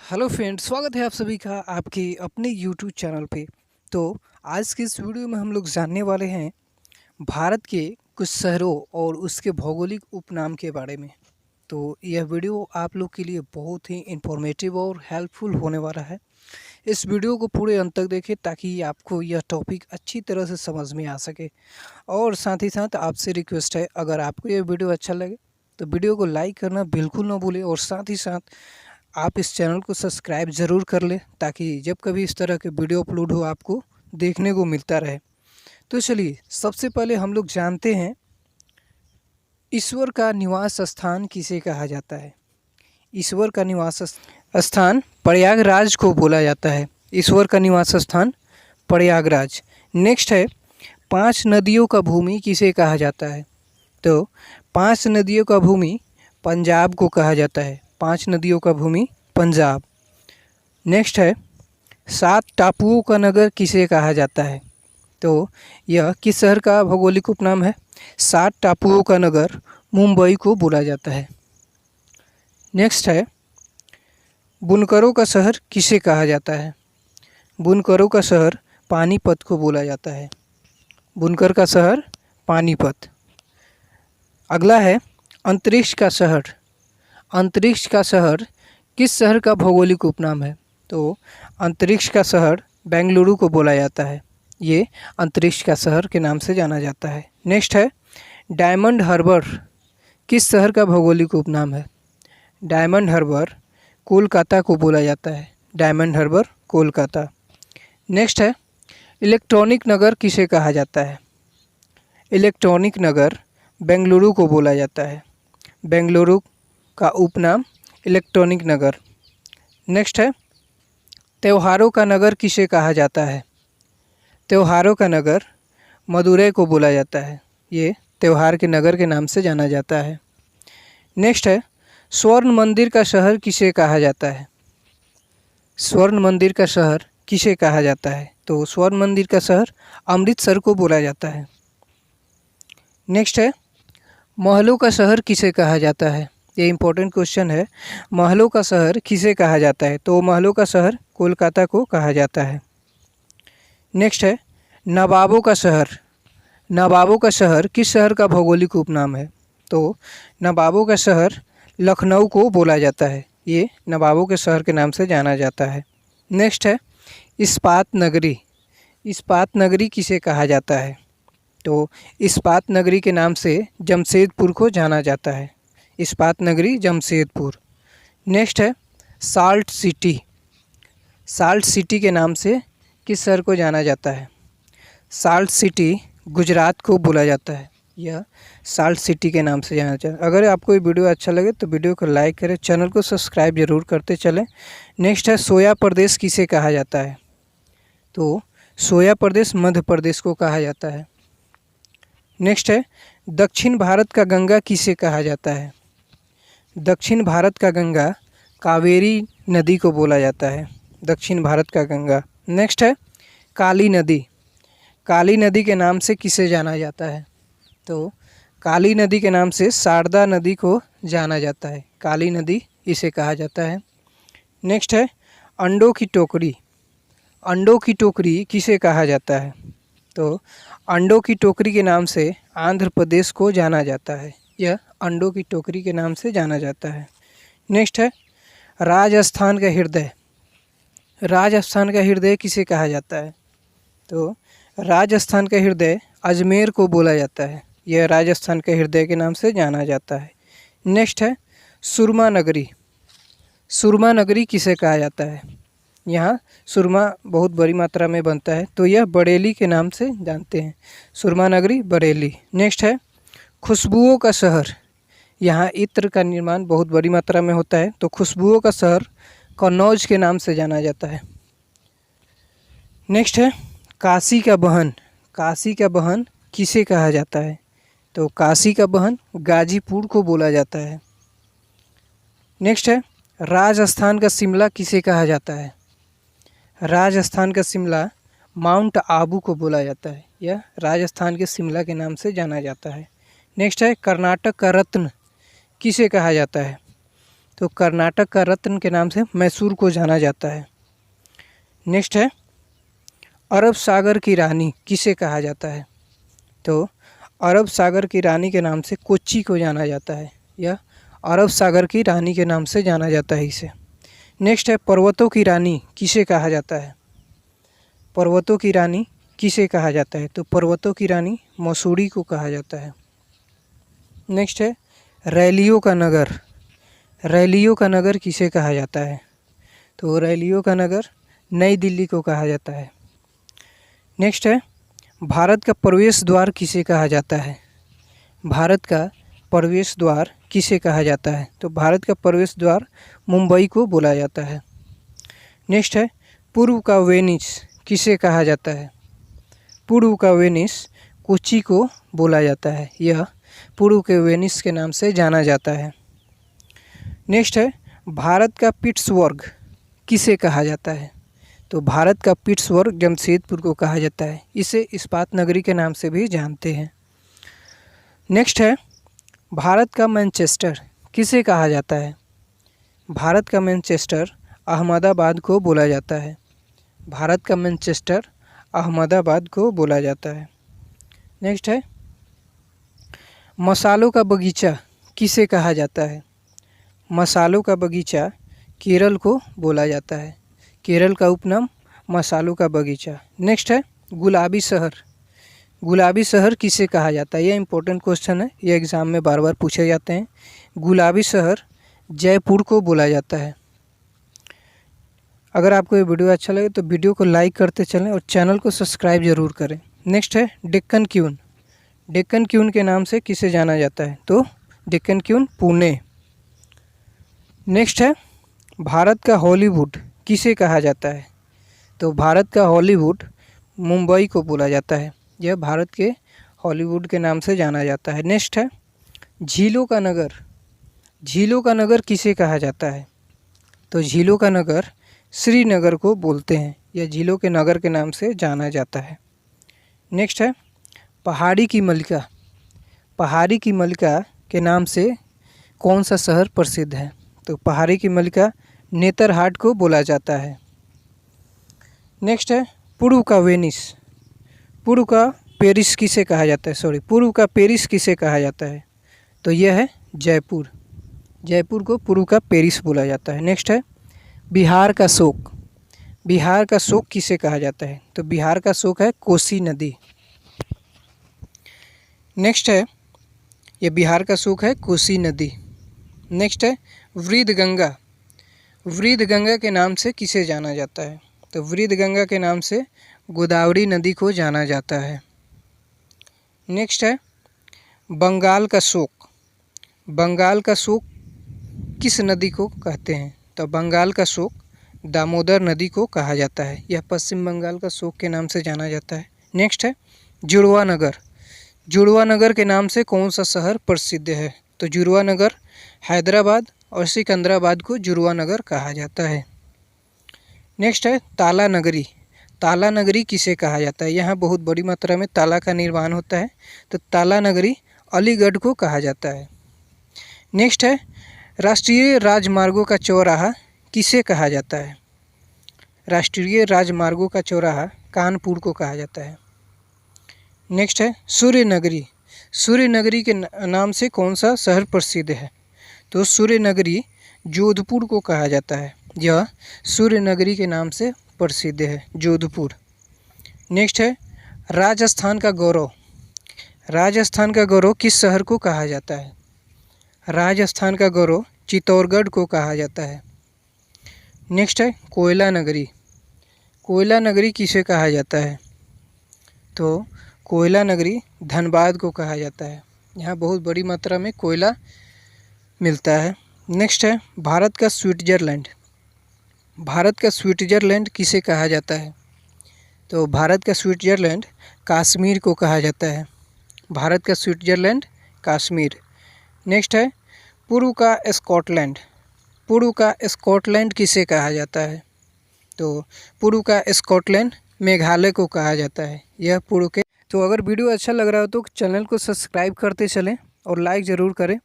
Hello friends, स्वागत है आप सभी का आपके अपने यूट्यूब चैनल पे। तो आज की इस वीडियो में हम लोग जानने वाले हैं भारत के कुछ शहरों और उसके भौगोलिक उपनाम के बारे में। तो यह वीडियो आप लोग के लिए बहुत ही इंफॉर्मेटिव और हेल्पफुल होने वाला है। इस वीडियो को पूरे अंत तक देखें ताकि आपको यह टॉपिक अच्छी तरह से समझ में आ सके। और साथ ही साथ आपसे रिक्वेस्ट है, अगर आपको यह वीडियो अच्छा लगे तो वीडियो को लाइक करना बिल्कुल ना भूलें और साथ ही साथ आप इस चैनल को सब्सक्राइब ज़रूर कर लें ताकि जब कभी इस तरह के वीडियो अपलोड हो आपको देखने को मिलता रहे। तो चलिए सबसे पहले हम लोग जानते हैं ईश्वर का निवास स्थान किसे कहा जाता है। ईश्वर का निवास स्थान प्रयागराज को बोला जाता है। ईश्वर का निवास स्थान प्रयागराज। नेक्स्ट है, 5 नदियों का भूमि किसे कहा जाता है। तो 5 नदियों का भूमि पंजाब को कहा जाता है। 5 नदियों का भूमि पंजाब। नेक्स्ट है, 7 टापुओं का नगर किसे कहा जाता है। तो यह किस शहर का भौगोलिक उपनाम है। 7 टापुओं का नगर मुंबई को बोला जाता है। नेक्स्ट है, बुनकरों का शहर किसे कहा जाता है। बुनकरों का शहर पानीपत को बोला जाता है। बुनकर का शहर पानीपत। अगला है, अंतरिक्ष का शहर। अंतरिक्ष का शहर किस शहर का भौगोलिक उपनाम है। तो अंतरिक्ष का शहर बेंगलुरु को बोला जाता है। ये अंतरिक्ष का शहर के नाम से जाना जाता है। नेक्स्ट है, डायमंड हार्बर किस शहर का भौगोलिक उपनाम है। डायमंड हार्बर कोलकाता को बोला जाता है। डायमंड हार्बर कोलकाता। नेक्स्ट है, इलेक्ट्रॉनिक नगर किसे कहा जाता है। इलेक्ट्रॉनिक नगर बेंगलुरु को बोला जाता है। बेंगलुरु का उपनाम इलेक्ट्रॉनिक नगर। नेक्स्ट है, त्योहारों का नगर किसे कहा जाता है। त्योहारों का नगर मदुरै को बोला जाता है। ये त्योहार के नगर के नाम से जाना जाता है। नेक्स्ट है, स्वर्ण मंदिर का शहर किसे कहा जाता है। स्वर्ण मंदिर का शहर किसे कहा जाता है। तो स्वर्ण मंदिर का शहर अमृतसर को बोला जाता है। नेक्स्ट है, महलों का शहर किसे कहा जाता है। ये इंपॉर्टेंट क्वेश्चन है। महलों का शहर किसे कहा जाता है। तो महलों का शहर कोलकाता को कहा जाता है। नेक्स्ट है, नवाबों का शहर। नवाबों का शहर किस शहर का भौगोलिक उपनाम है। तो नवाबों का शहर लखनऊ को बोला जाता है। ये नवाबों के शहर के नाम से जाना जाता है। नेक्स्ट है, इस्पात नगरी। इस्पात नगरी किसे कहा जाता है। तो इस्पात नगरी के नाम से जमशेदपुर को जाना जाता है। इस्पात नगरी जमशेदपुर। नेक्स्ट है, साल्ट सिटी। साल्ट सिटी के नाम से किस शहर को जाना जाता है। साल्ट सिटी गुजरात को बोला जाता है। यह साल्ट सिटी के नाम से जाना जाता है। अगर आपको ये वीडियो अच्छा लगे तो वीडियो को लाइक करें, चैनल को सब्सक्राइब जरूर करते चलें। नेक्स्ट है, सोया प्रदेश किसे कहा जाता है। तो सोया प्रदेश मध्य प्रदेश को कहा जाता है। नेक्स्ट है, दक्षिण भारत का गंगा किसे कहा जाता है। दक्षिण भारत का गंगा कावेरी नदी को बोला जाता है। दक्षिण भारत का गंगा। नेक्स्ट है, काली नदी। काली नदी के नाम से किसे जाना जाता है। तो काली नदी के नाम से शारदा नदी को जाना जाता है। काली नदी इसे कहा जाता है। नेक्स्ट है, अंडों की टोकरी। अंडों की टोकरी किसे कहा जाता है। तो अंडों की टोकरी के नाम से आंध्र प्रदेश को जाना जाता है। यह अंडों की टोकरी के नाम से जाना जाता है। नेक्स्ट है, राजस्थान का हृदय। राजस्थान का हृदय किसे कहा जाता है। तो राजस्थान का हृदय अजमेर को बोला जाता है। यह राजस्थान के हृदय के नाम से जाना जाता है। नेक्स्ट है, सुरमा नगरी। सुरमा नगरी किसे कहा जाता है। यहाँ सुरमा बहुत बड़ी मात्रा में बनता है, तो यह बरेली के नाम से जानते हैं। सुरमा नगरी बरेली। नेक्स्ट है, खुशबुओं का शहर। यहाँ इत्र का निर्माण बहुत बड़ी मात्रा में होता है, तो खुशबुओं का शहर कन्नौज के नाम से जाना जाता है। नेक्स्ट है, काशी का बहन। काशी का बहन किसे कहा जाता है। तो काशी का बहन गाजीपुर को बोला जाता है। नेक्स्ट है, राजस्थान का शिमला किसे कहा जाता है। राजस्थान का शिमला माउंट आबू को बोला जाता है। यह राजस्थान के शिमला के नाम से जाना जाता है। नेक्स्ट है, कर्नाटक का रत्न किसे कहा जाता है। तो कर्नाटक का रत्न के नाम से मैसूर को जाना जाता है। नेक्स्ट है, अरब सागर की रानी किसे कहा जाता है? तो अरब सागर की रानी के नाम से कोच्चि को जाना जाता है, या अरब सागर की रानी के नाम से जाना जाता है इसे। नेक्स्ट है, पर्वतों की रानी किसे कहा जाता है? पर्वतों की रानी किसे कहा जाता है? तो पर्वतों की रानी मसूरी को कहा जाता है। नेक्स्ट है, रैलियों का नगर। रैलियों का नगर किसे कहा जाता है? तो रैलियों का नगर नई दिल्ली को कहा जाता है। नेक्स्ट है, भारत का प्रवेश द्वार किसे कहा जाता है? भारत का प्रवेश द्वार किसे कहा जाता है? तो भारत का प्रवेश द्वार मुंबई को बोला जाता है। नेक्स्ट है, पूर्व का वेनिस किसे कहा जाता है? पूर्व का वेनिस कोच्चि को बोला जाता है, यह पूर्व के वेनिस के नाम से जाना जाता है। नेक्स्ट है, भारत का पिट्सबर्ग किसे कहा जाता है? तो भारत का पिट्सबर्ग जमशेदपुर को कहा जाता है, इसे इस्पात नगरी के नाम से भी जानते हैं। नेक्स्ट है, भारत का मैनचेस्टर किसे कहा जाता है? भारत का मैनचेस्टर अहमदाबाद को बोला जाता है। भारत का मैनचेस्टर अहमदाबाद को बोला जाता है। नेक्स्ट है, मसालों का बगीचा किसे कहा जाता है? मसालों का बगीचा केरल को बोला जाता है। केरल का उपनाम मसालों का बगीचा। नेक्स्ट है, गुलाबी शहर। गुलाबी शहर किसे कहा जाता है? यह इंपॉर्टेंट क्वेश्चन है, ये एग्ज़ाम में बार बार पूछे जाते हैं। गुलाबी शहर जयपुर को बोला जाता है। अगर आपको ये वीडियो अच्छा लगे तो वीडियो को लाइक करते चलें और चैनल को सब्सक्राइब ज़रूर करें। नेक्स्ट है, डेक्कन क्वीन। डेक्कन क्वीन के नाम से किसे जाना जाता है? तो डेक्कन क्वीन पुणे। नेक्स्ट है, भारत का हॉलीवुड किसे कहा जाता है? तो भारत का हॉलीवुड मुंबई को बोला जाता है, यह भारत के हॉलीवुड के नाम से जाना जाता है। नेक्स्ट है, झीलों का नगर। झीलों का नगर किसे कहा जाता है? तो झीलों का नगर श्रीनगर को बोलते हैं, यह झीलों के नगर के नाम से जाना जाता है। नेक्स्ट है, पहाड़ी की मलिका। पहाड़ी की मलिका के नाम से कौन सा शहर प्रसिद्ध है? तो पहाड़ी की मलिका नेतरहाट को बोला जाता है। नेक्स्ट है, पूर्व का वेनिस। पूर्व का पेरिस किसे कहा जाता है? पूर्व का पेरिस किसे कहा जाता है? तो यह है जयपुर। जयपुर को पूर्व का पेरिस बोला जाता है। नेक्स्ट है, बिहार का शोक। बिहार का शोक किसे कहा जाता है? तो बिहार का शोक है कोसी नदी। नेक्स्ट है, ये बिहार का शोक है कोसी नदी। नेक्स्ट है, वृद्ध गंगा। वृद्ध गंगा के नाम से किसे जाना जाता है? तो वृद्ध गंगा के नाम से गोदावरी नदी को जाना जाता है। नेक्स्ट है, बंगाल का शोक। बंगाल का शोक किस नदी को कहते हैं? तो बंगाल का शोक दामोदर नदी को कहा जाता है, यह पश्चिम बंगाल का शोक के नाम से जाना जाता है। नेक्स्ट है, जुड़वा नगर। जुड़वा नगर के नाम से कौन सा शहर प्रसिद्ध है? तो जुड़वा नगर हैदराबाद और सिकंदराबाद को जुड़वा नगर कहा जाता है। नेक्स्ट है, ताला नगरी। ताला नगरी किसे कहा जाता है? यहाँ बहुत बड़ी मात्रा में ताला का निर्माण होता है, तो ताला नगरी अलीगढ़ को कहा जाता है। नेक्स्ट है, राष्ट्रीय राजमार्गों का चौराहा किसे कहा जाता है? राष्ट्रीय राजमार्गों का चौराहा कानपुर को कहा जाता है। नेक्स्ट है, सूर्य नगरी। सूर्य नगरी के नाम से कौन सा शहर प्रसिद्ध है? तो सूर्य नगरी जोधपुर को कहा जाता है, यह सूर्य नगरी के नाम से प्रसिद्ध है, जोधपुर। नेक्स्ट है, राजस्थान का गौरव। राजस्थान का गौरव किस शहर को कहा जाता है? राजस्थान का गौरव चित्तौड़गढ़ को कहा जाता है। नेक्स्ट है, कोयला नगरी। कोयला नगरी किसे कहा जाता है? तो कोयला नगरी धनबाद को कहा जाता है, यहाँ बहुत बड़ी मात्रा में कोयला मिलता है। नेक्स्ट है, भारत का स्विट्ज़रलैंड। भारत का स्विट्ज़रलैंड किसे कहा जाता है? तो भारत का स्विट्ज़रलैंड कश्मीर को कहा जाता है, भारत का स्विट्ज़रलैंड कश्मीर। नेक्स्ट है, पूर्व का स्कॉटलैंड। पूर्व का स्कॉटलैंड किसे कहा जाता है? तो पूर्व का स्कॉटलैंड मेघालय को कहा जाता है, यह पूर्व के। तो अगर वीडियो अच्छा लग रहा हो तो चैनल को सब्सक्राइब करते चलें और लाइक ज़रूर करें।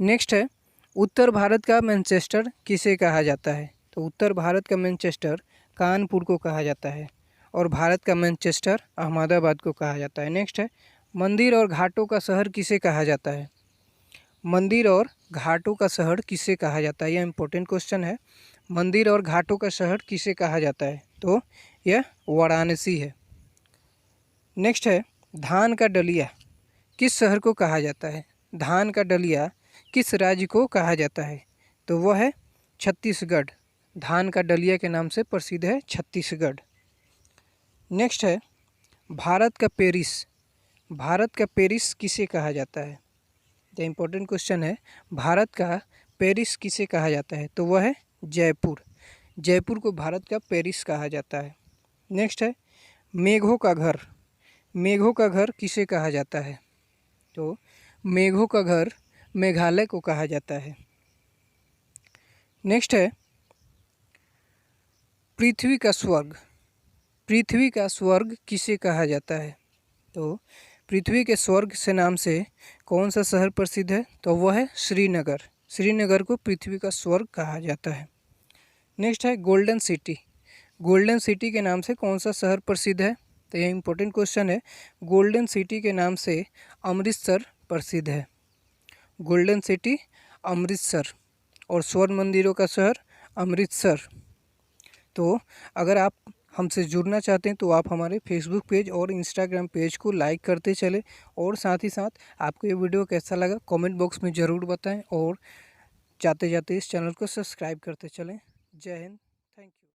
नेक्स्ट है, उत्तर भारत का मैनचेस्टर किसे कहा जाता है? तो उत्तर भारत का मैनचेस्टर कानपुर को कहा जाता है और भारत का मैनचेस्टर अहमदाबाद को कहा जाता है। नेक्स्ट है, मंदिर और घाटों का शहर किसे कहा जाता है? मंदिर और घाटों का शहर किसे कहा जाता है? यह इंपॉर्टेंट क्वेश्चन है। मंदिर और घाटों का शहर किसे कहा जाता है? तो यह वाराणसी है। नेक्स्ट है, धान का डलिया किस शहर को कहा जाता है? धान का डलिया किस राज्य को कहा जाता है? तो वह है छत्तीसगढ़। धान का डलिया के नाम से प्रसिद्ध है छत्तीसगढ़। नेक्स्ट है, भारत का पेरिस। भारत का पेरिस किसे कहा जाता है? द इम्पोर्टेंट क्वेश्चन है, भारत का पेरिस किसे कहा जाता है? तो वह है जयपुर। जयपुर को भारत का पेरिस कहा जाता है। नेक्स्ट है, मेघों का घर। मेघों का घर किसे कहा जाता है? तो मेघों का घर मेघालय को कहा जाता है। नेक्स्ट है, पृथ्वी का स्वर्ग। पृथ्वी का स्वर्ग किसे कहा जाता है? तो पृथ्वी के स्वर्ग से नाम से कौन सा शहर प्रसिद्ध है? तो वह है श्रीनगर। श्रीनगर को पृथ्वी का स्वर्ग कहा जाता है। नेक्स्ट है, गोल्डन सिटी। गोल्डन सिटी के नाम से कौन सा शहर प्रसिद्ध है? तो यह इंपॉर्टेंट क्वेश्चन है। गोल्डन सिटी के नाम से अमृतसर प्रसिद्ध है। गोल्डन सिटी अमृतसर और स्वर्ण मंदिरों का शहर अमृतसर। तो अगर आप हमसे जुड़ना चाहते हैं तो आप हमारे फेसबुक पेज और इंस्टाग्राम पेज को लाइक करते चले और साथ ही साथ आपको ये वीडियो कैसा लगा कमेंट बॉक्स में ज़रूर बताएं और जाते जाते इस चैनल को सब्सक्राइब करते चलें। जय हिंद।